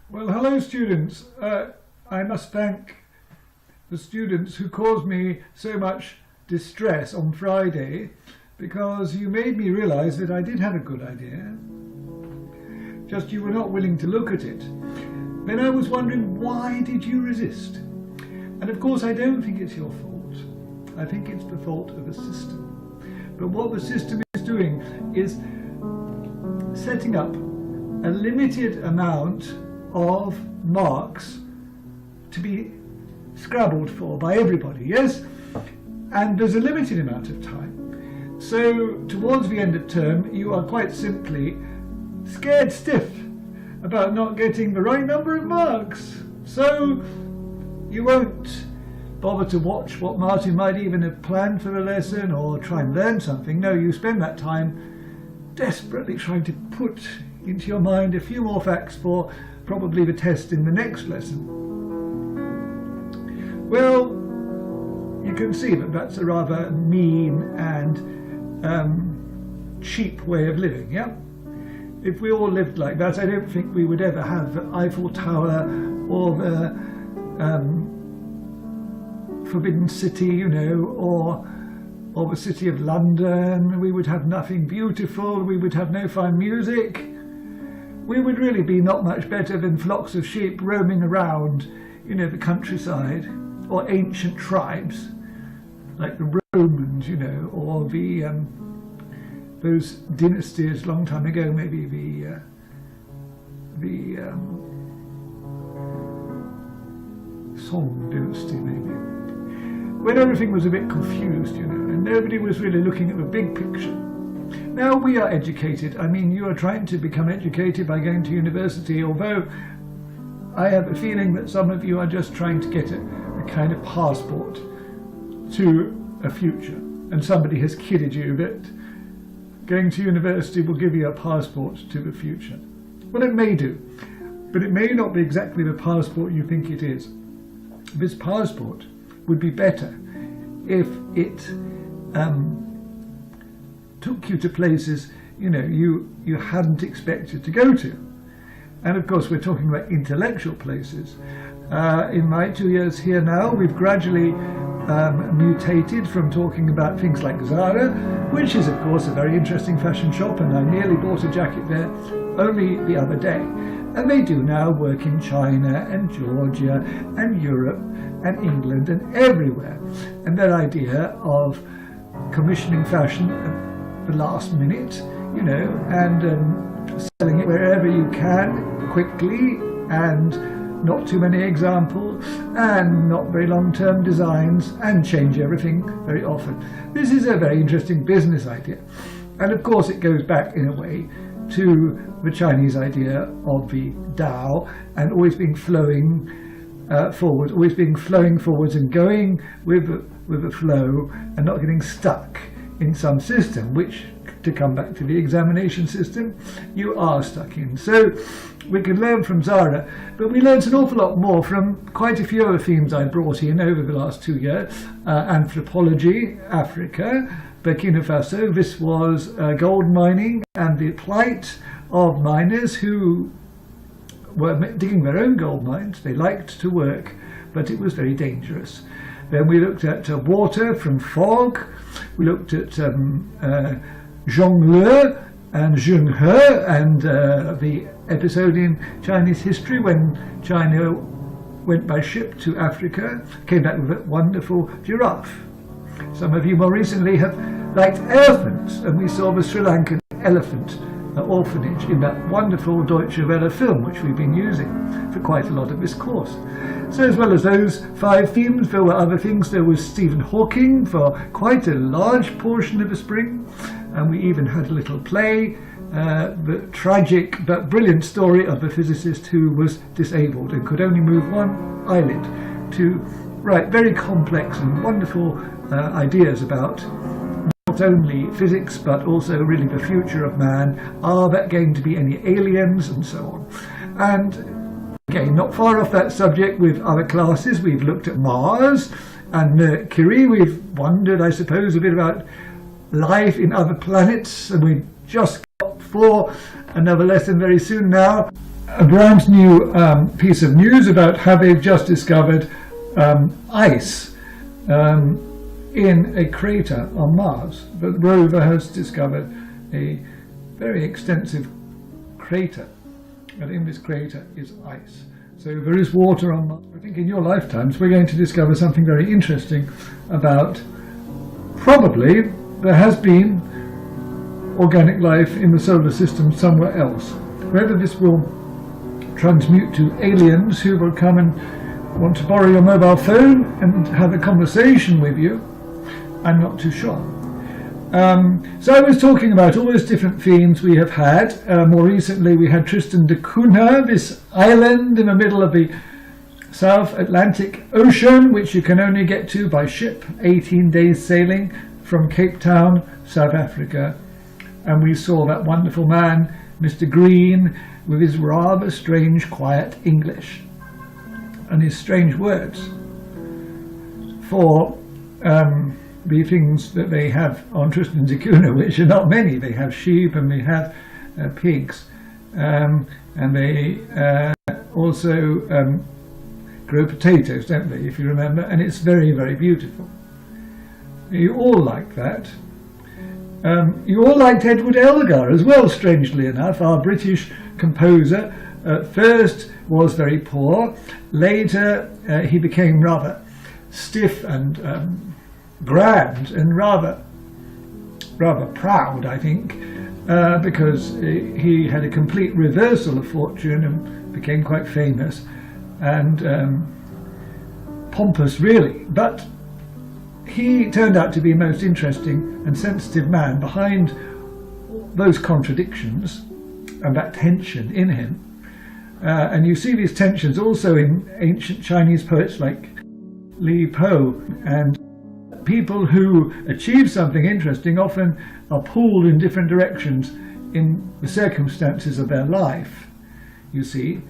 Well, hello students. I must thank the students who caused me so much distress on Friday, because you made me realise that I did have a good idea, just you were not willing to look at it. Then I was wondering, why did you resist? And of course I don't think it's your fault. I think it's the fault of the system. But what the system is doing is setting up a limited amount of marks to be scrabbled for by everybody, yes? And there's a limited amount of time. So towards the end of term, you are quite simply scared stiff about not getting the right number of marks. So you won't bother to watch what Martin might even have planned for the lesson or try and learn something. No, you spend that time desperately trying to put into your mind a few more facts for probably the test in the next lesson. Well, you can see that that's a rather mean and cheap way of living, yeah? If we all lived like that, I don't think we would ever have the Eiffel Tower or the Forbidden City, you know, or the City of London. We would have nothing beautiful, we would have no fine music. We would really be not much better than flocks of sheep roaming around, you know, the countryside, or ancient tribes, like the Romans, you know, or the those dynasties long time ago, maybe the Song dynasty, maybe, when everything was a bit confused, you know, and nobody was really looking at the big picture. Now we are educated. I mean, you are trying to become educated by going to university, although I have a feeling that some of you are just trying to get a kind of passport to a future, and somebody has kidded you that going to university will give you a passport to the future. Well, it may do, but it may not be exactly the passport you think it is. This passport would be better if it took you to places, you know, you hadn't expected to go to. And of course we're talking about intellectual places. In my 2 years here now, we've gradually mutated from talking about things like Zara, which is of course a very interesting fashion shop, and I nearly bought a jacket there only the other day. And they do now work in China and Georgia and Europe and England and everywhere. And that idea of commissioning fashion at the last minute, you know, and selling it wherever you can quickly, and not too many examples, and not very long-term designs, and change everything very often. This is a very interesting business idea. And of course it goes back in a way to the Chinese idea of the Tao, and always being flowing forward, always being flowing forwards and going with the flow and not getting stuck in some system, which, to come back to the examination system, you are stuck in. So we can learn from Zara, but we learned an awful lot more from quite a few other themes I brought in over the last 2 years. Anthropology, Africa, Burkina Faso. This was gold mining and the plight of miners who were digging their own gold mines. They liked to work, but it was very dangerous. Then we looked at water from fog. We looked at Zhongle and Zhenghe, and the episode in Chinese history when China went by ship to Africa, came back with a wonderful giraffe. Some of you more recently have liked elephants, and we saw the Sri Lankan elephant orphanage in that wonderful Deutsche Welle film, which we've been using for quite a lot of this course. So as well as those 5 themes, there were other things. There was Stephen Hawking for quite a large portion of the spring, and we even had a little play, the tragic but brilliant story of the physicist who was disabled and could only move one eyelid, to write very complex and wonderful ideas about not only physics but also really the future of man. Are there going to be any aliens, and so on. And again, not far off that subject with other classes, we've looked at Mars and Mercury. We've wondered, I suppose, a bit about life in other planets, and we've just got for another lesson very soon now a brand new piece of news about how they've just discovered ice in a crater on Mars. The rover has discovered a very extensive crater, and in this crater is ice. So there is water on Mars. I think in your lifetimes we're going to discover something very interesting about, probably there has been organic life in the solar system somewhere else. Whether this will transmute to aliens who will come and want to borrow your mobile phone and have a conversation with you, I'm not too sure. So I was talking about all those different themes we have had. More recently we had Tristan da Cunha, this island in the middle of the South Atlantic Ocean, which you can only get to by ship, 18 days sailing from Cape Town, South Africa. And we saw that wonderful man, Mr. Green, with his rather strange, quiet English and his strange words for the things that they have on Tristan da Cunha, which are not many. They have sheep and they have pigs, and they also grow potatoes, don't they, if you remember, and it's very, very beautiful. You all like that. You all liked Edward Elgar as well, strangely enough, our British composer. At first was very poor, later he became rather stiff and grand and rather proud, I think, because he had a complete reversal of fortune and became quite famous and pompous, really. But he turned out to be a most interesting and sensitive man behind those contradictions and that tension in him. And you see these tensions also in ancient Chinese poets like Li Po, and people who achieve something interesting often are pulled in different directions in the circumstances of their life, you see.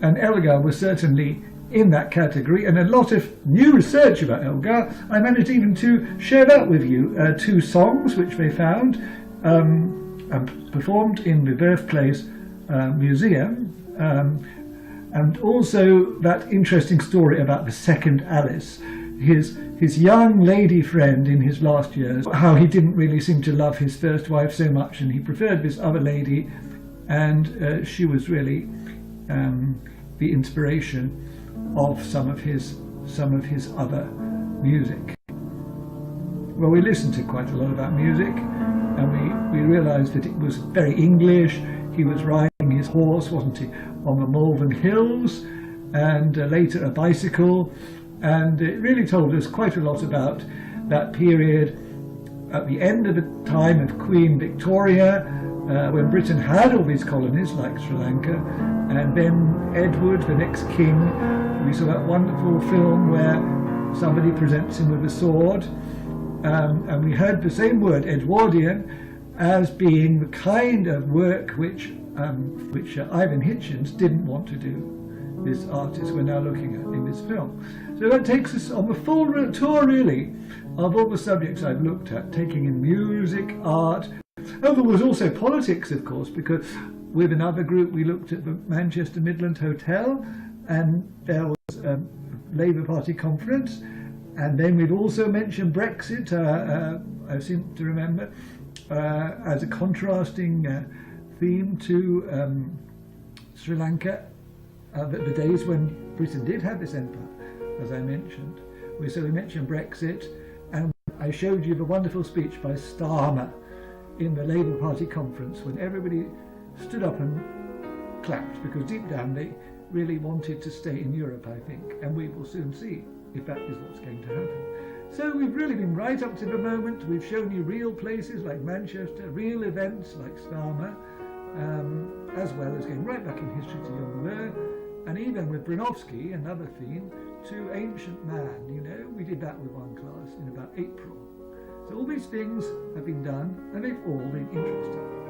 And Elgar was certainly in that category, and a lot of new research about Elgar. I managed even to share that with you, 2 songs which they found and performed in the Birthplace Museum, and also that interesting story about the second Alice, his young lady friend in his last years, how he didn't really seem to love his first wife so much and he preferred this other lady, and she was really the inspiration of some of his other music. Well, we listened to quite a lot about music, and we realised that it was very English. He was riding his horse, wasn't he, on the Malvern Hills, and later a bicycle, and it really told us quite a lot about that period at the end of the time of Queen Victoria, when Britain had all these colonies like Sri Lanka, and then Edward, the next king. We saw that wonderful film where somebody presents him with a sword, and we heard the same word, Edwardian, as being the kind of work which Ivan Hitchens didn't want to do, this artist we're now looking at in this film. So that takes us on the full tour, really, of all the subjects I've looked at, taking in music, art. Oh, there was also politics, of course, because with another group we looked at the Manchester Midland Hotel, and there was a Labour Party conference, and then we've also mentioned Brexit, I seem to remember, as a contrasting theme to Sri Lanka, the days when Britain did have this empire, as I mentioned. So we mentioned Brexit, and I showed you the wonderful speech by Starmer in the Labour Party conference, when everybody stood up and clapped, because deep down they really wanted to stay in Europe, I think, and we will soon see if that is what's going to happen. So we've really been right up to the moment. We've shown you real places like Manchester, real events like Starmer, as well as going right back in history to Jongleur, and even with Bronowski, another theme, to Ancient Man. You know, we did that with one class in about April. So all these things have been done, and they've all been interesting.